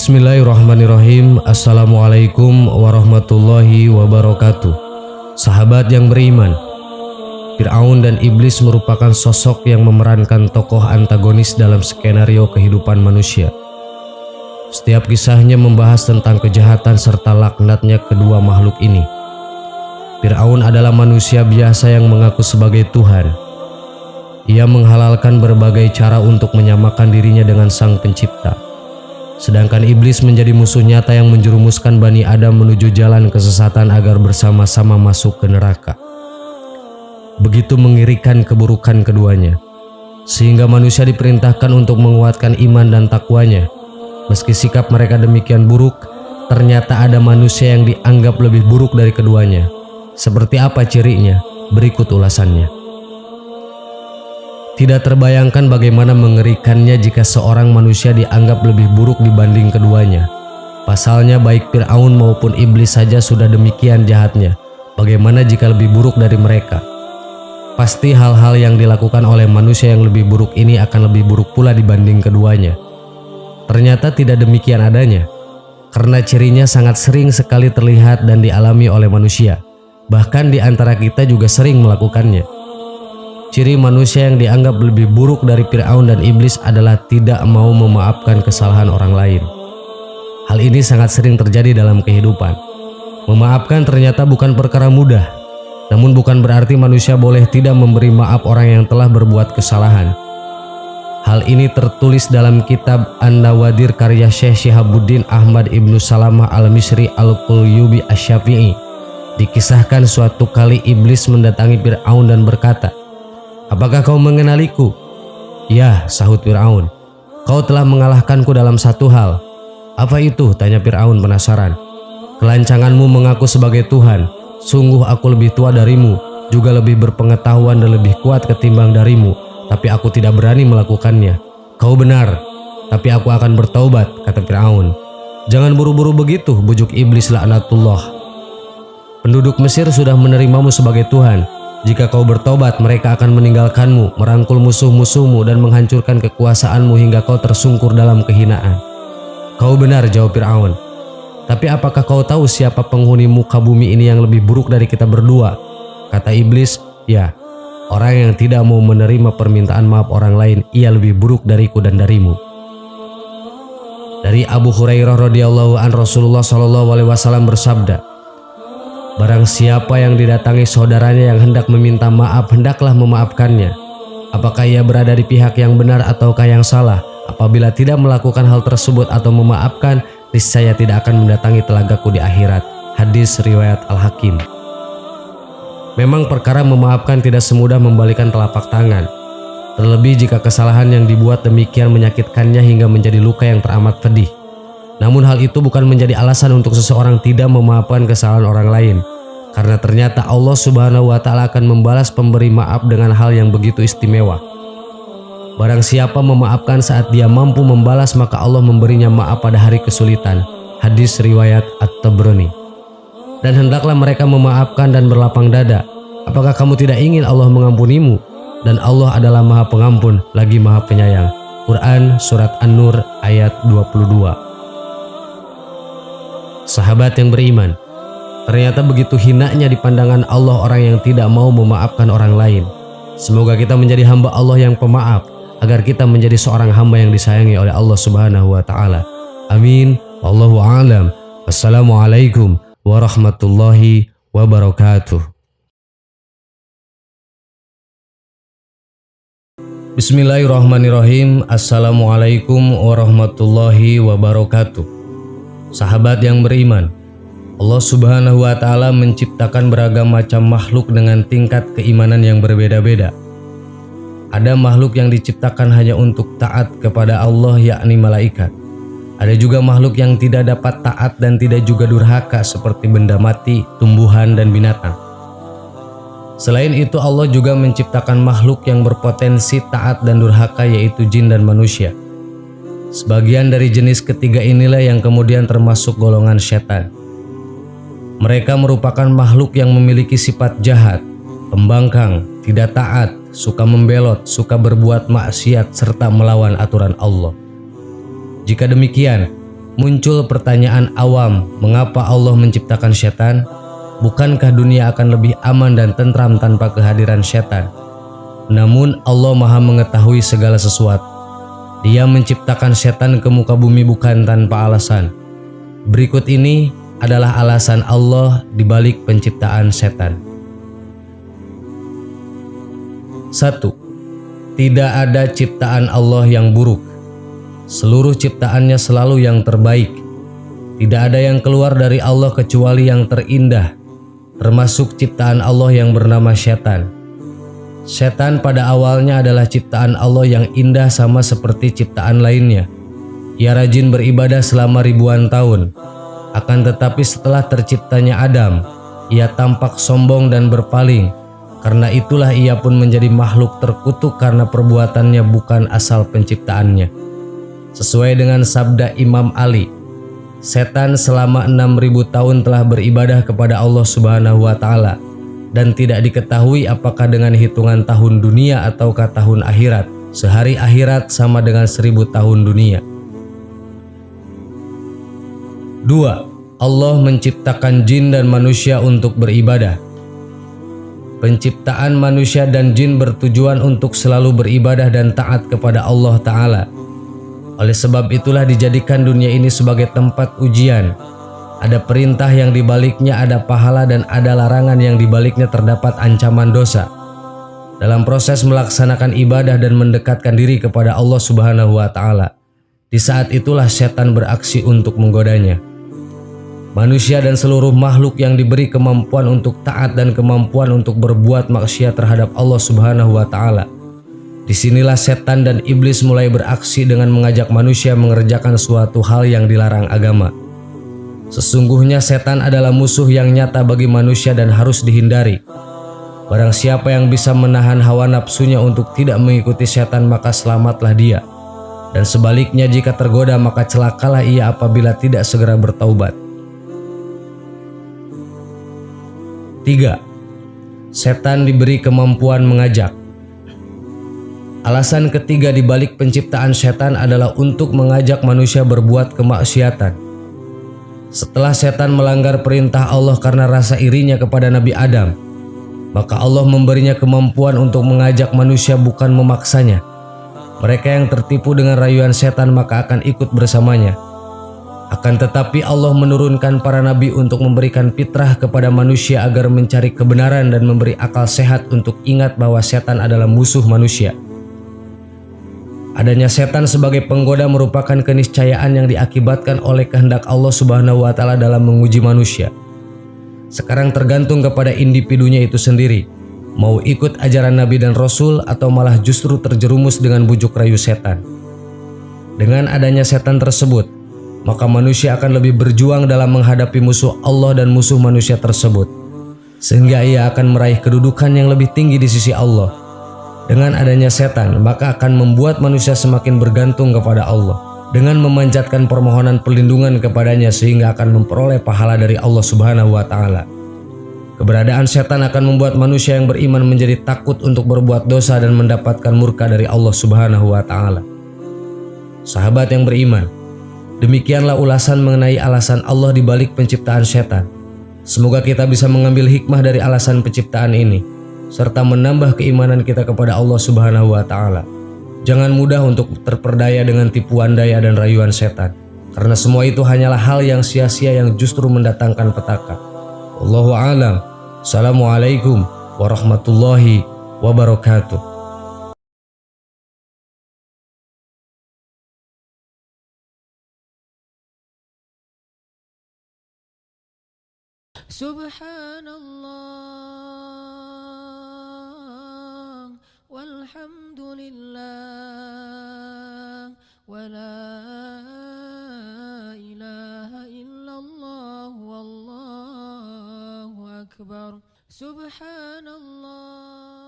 Bismillahirrahmanirrahim. Assalamualaikum warahmatullahi wabarakatuh. Sahabat yang beriman, Fir'aun dan Iblis merupakan sosok yang memerankan tokoh antagonis dalam skenario kehidupan manusia. Setiap kisahnya membahas tentang kejahatan serta laknatnya kedua makhluk ini. Fir'aun adalah manusia biasa yang mengaku sebagai Tuhan. Ia menghalalkan berbagai cara untuk menyamakan dirinya dengan Sang Pencipta. Sedangkan Iblis menjadi musuh nyata yang menjerumuskan Bani Adam menuju jalan kesesatan agar bersama-sama masuk ke neraka. Begitu mengerikan keburukan keduanya, sehingga manusia diperintahkan untuk menguatkan iman dan takwanya. Meski sikap mereka demikian buruk, ternyata ada manusia yang dianggap lebih buruk dari keduanya. Seperti apa cirinya? Berikut ulasannya. Tidak terbayangkan bagaimana mengerikannya jika seorang manusia dianggap lebih buruk dibanding keduanya. Pasalnya baik Fir'aun maupun Iblis saja sudah demikian jahatnya. Bagaimana jika lebih buruk dari mereka? Pasti hal-hal yang dilakukan oleh manusia yang lebih buruk ini akan lebih buruk pula dibanding keduanya. Ternyata tidak demikian adanya, karena cirinya sangat sering sekali terlihat dan dialami oleh manusia. Bahkan di antara kita juga sering melakukannya. Ciri manusia yang dianggap lebih buruk dari Fir'aun dan Iblis adalah tidak mau memaafkan kesalahan orang lain. Hal ini sangat sering terjadi dalam kehidupan. Memaafkan ternyata bukan perkara mudah. Namun bukan berarti manusia boleh tidak memberi maaf orang yang telah berbuat kesalahan. Hal ini tertulis dalam kitab An-Nawadir karya Syekh Syihabuddin Ahmad Ibnu Salamah Al-Misri Al-Qulyubi Asy-Syafi'i. Dikisahkan suatu kali Iblis mendatangi Fir'aun dan berkata, "Apakah kau mengenaliku?" "Ya," sahut Fir'aun. "Kau telah mengalahkanku dalam satu hal." "Apa itu?" tanya Fir'aun penasaran. "Kelancanganmu mengaku sebagai Tuhan. Sungguh aku lebih tua darimu, juga lebih berpengetahuan dan lebih kuat ketimbang darimu, tapi aku tidak berani melakukannya." "Kau benar, tapi aku akan bertaubat," kata Fir'aun. "Jangan buru-buru begitu," bujuk Iblis laknatullah. "Penduduk Mesir sudah menerimamu sebagai Tuhan. Jika kau bertobat, mereka akan meninggalkanmu, merangkul musuh-musuhmu dan menghancurkan kekuasaanmu hingga kau tersungkur dalam kehinaan." "Kau benar," jawab Fir'aun. "Tapi apakah kau tahu siapa penghuni muka bumi ini yang lebih buruk dari kita berdua?" Kata Iblis, "Ya, orang yang tidak mau menerima permintaan maaf orang lain, ia lebih buruk dariku dan darimu." Dari Abu Hurairah radhiyallahu an, Rasulullah SAW bersabda, "Barang siapa yang didatangi saudaranya yang hendak meminta maaf, hendaklah memaafkannya. Apakah ia berada di pihak yang benar ataukah yang salah? Apabila tidak melakukan hal tersebut atau memaafkan, niscaya tidak akan mendatangi telagaku di akhirat." Hadis riwayat Al-Hakim. Memang perkara memaafkan tidak semudah membalikan telapak tangan. Terlebih jika kesalahan yang dibuat demikian menyakitkannya hingga menjadi luka yang teramat pedih. Namun hal itu bukan menjadi alasan untuk seseorang tidak memaafkan kesalahan orang lain, karena ternyata Allah Subhanahu wa Ta'ala akan membalas pemberi maaf dengan hal yang begitu istimewa. Barang siapa memaafkan saat dia mampu membalas, maka Allah memberinya maaf pada hari kesulitan. Hadis riwayat At-Tabrani. Dan hendaklah mereka memaafkan dan berlapang dada. Apakah kamu tidak ingin Allah mengampunimu? Dan Allah adalah Maha Pengampun lagi Maha Penyayang. Quran Surat An-Nur ayat 22. Sahabat yang beriman, ternyata begitu hinanya di pandangan Allah orang yang tidak mau memaafkan orang lain. Semoga kita menjadi hamba Allah yang pemaaf, agar kita menjadi seorang hamba yang disayangi oleh Allah Subhanahu wa Ta'ala. Amin. Wallahu a'lam. Wassalamualaikum warahmatullahi wabarakatuh. Bismillahirrahmanirrahim. Assalamualaikum warahmatullahi wabarakatuh. Sahabat yang beriman, Allah Subhanahu wa Ta'ala menciptakan beragam macam makhluk dengan tingkat keimanan yang berbeda-beda. Ada makhluk yang diciptakan hanya untuk taat kepada Allah, yakni malaikat. Ada juga makhluk yang tidak dapat taat dan tidak juga durhaka seperti benda mati, tumbuhan, dan binatang. Selain itu, Allah juga menciptakan makhluk yang berpotensi taat dan durhaka, yaitu jin dan manusia. Sebagian dari jenis ketiga inilah yang kemudian termasuk golongan setan. Mereka merupakan makhluk yang memiliki sifat jahat, pembangkang, tidak taat, suka membelot, suka berbuat maksiat, serta melawan aturan Allah. Jika demikian, Muncul pertanyaan awam, mengapa Allah menciptakan setan? Bukankah dunia akan lebih aman dan tentram tanpa kehadiran setan? Namun Allah Maha mengetahui segala sesuatu. Dia menciptakan setan ke muka bumi bukan tanpa alasan. Berikut ini adalah alasan Allah di balik penciptaan setan. 1. Tidak ada ciptaan Allah yang buruk. Seluruh ciptaannya selalu yang terbaik. Tidak ada yang keluar dari Allah kecuali yang terindah, termasuk ciptaan Allah yang bernama setan. Setan pada awalnya adalah ciptaan Allah yang indah sama seperti ciptaan lainnya. Ia rajin beribadah selama ribuan tahun. Akan tetapi setelah terciptanya Adam, ia tampak sombong dan berpaling. Karena itulah ia pun menjadi makhluk terkutuk karena perbuatannya bukan asal penciptaannya. Sesuai dengan sabda Imam Ali, setan selama 6.000 tahun telah beribadah kepada Allah Subhanahu wa Ta'ala, dan tidak diketahui apakah dengan hitungan tahun dunia ataukah tahun akhirat. Sehari akhirat sama dengan 1000 tahun dunia. 2. Allah menciptakan jin dan manusia untuk beribadah. Penciptaan manusia dan jin bertujuan untuk selalu beribadah dan taat kepada Allah Ta'ala. Oleh sebab itulah dijadikan dunia ini sebagai tempat ujian. Ada perintah yang dibaliknya ada pahala dan ada larangan yang dibaliknya terdapat ancaman dosa. Dalam proses melaksanakan ibadah dan mendekatkan diri kepada Allah Subhanahu wa Ta'ala, di saat itulah setan beraksi untuk menggodanya. Manusia dan seluruh makhluk yang diberi kemampuan untuk taat dan kemampuan untuk berbuat maksiat terhadap Allah Subhanahu wa Ta'ala. Disinilah setan dan iblis mulai beraksi dengan mengajak manusia mengerjakan suatu hal yang dilarang agama. Sesungguhnya setan adalah musuh yang nyata bagi manusia dan harus dihindari. Barang siapa yang bisa menahan hawa nafsunya untuk tidak mengikuti setan, maka selamatlah dia. Dan sebaliknya, jika tergoda maka celakalah ia apabila tidak segera bertaubat. 3. Setan diberi kemampuan mengajak. Alasan ketiga di balik penciptaan setan adalah untuk mengajak manusia berbuat kemaksiatan. Setelah setan melanggar perintah Allah karena rasa irinya kepada Nabi Adam, maka Allah memberinya kemampuan untuk mengajak manusia bukan memaksanya. Mereka yang tertipu dengan rayuan setan maka akan ikut bersamanya. Akan tetapi Allah menurunkan para nabi untuk memberikan fitrah kepada manusia agar mencari kebenaran dan memberi akal sehat untuk ingat bahwa setan adalah musuh manusia. Adanya setan sebagai penggoda merupakan keniscayaan yang diakibatkan oleh kehendak Allah Subhanahu wa Ta'ala dalam menguji manusia. Sekarang tergantung kepada individunya itu sendiri, mau ikut ajaran Nabi dan Rasul atau malah justru terjerumus dengan bujuk rayu setan. Dengan adanya setan tersebut, maka manusia akan lebih berjuang dalam menghadapi musuh Allah dan musuh manusia tersebut, sehingga ia akan meraih kedudukan yang lebih tinggi di sisi Allah. Dengan adanya setan, maka akan membuat manusia semakin bergantung kepada Allah dengan memanjatkan permohonan perlindungan kepadanya sehingga akan memperoleh pahala dari Allah Subhanahu wa Ta'ala. Keberadaan setan akan membuat manusia yang beriman menjadi takut untuk berbuat dosa dan mendapatkan murka dari Allah Subhanahu wa Ta'ala. Sahabat yang beriman, demikianlah ulasan mengenai alasan Allah di balik penciptaan setan. Semoga kita bisa mengambil hikmah dari alasan penciptaan ini serta menambah keimanan kita kepada Allah Subhanahu wa Ta'ala. Jangan mudah untuk terperdaya dengan tipuan daya dan rayuan setan, karena semua itu hanyalah hal yang sia-sia yang justru mendatangkan petaka. Wallahu a'lam. Assalamualaikum warahmatullahi wabarakatuh. Subhanallah walhamdulillah wa la ilaha illallah wallahu akbar. Subhanallah.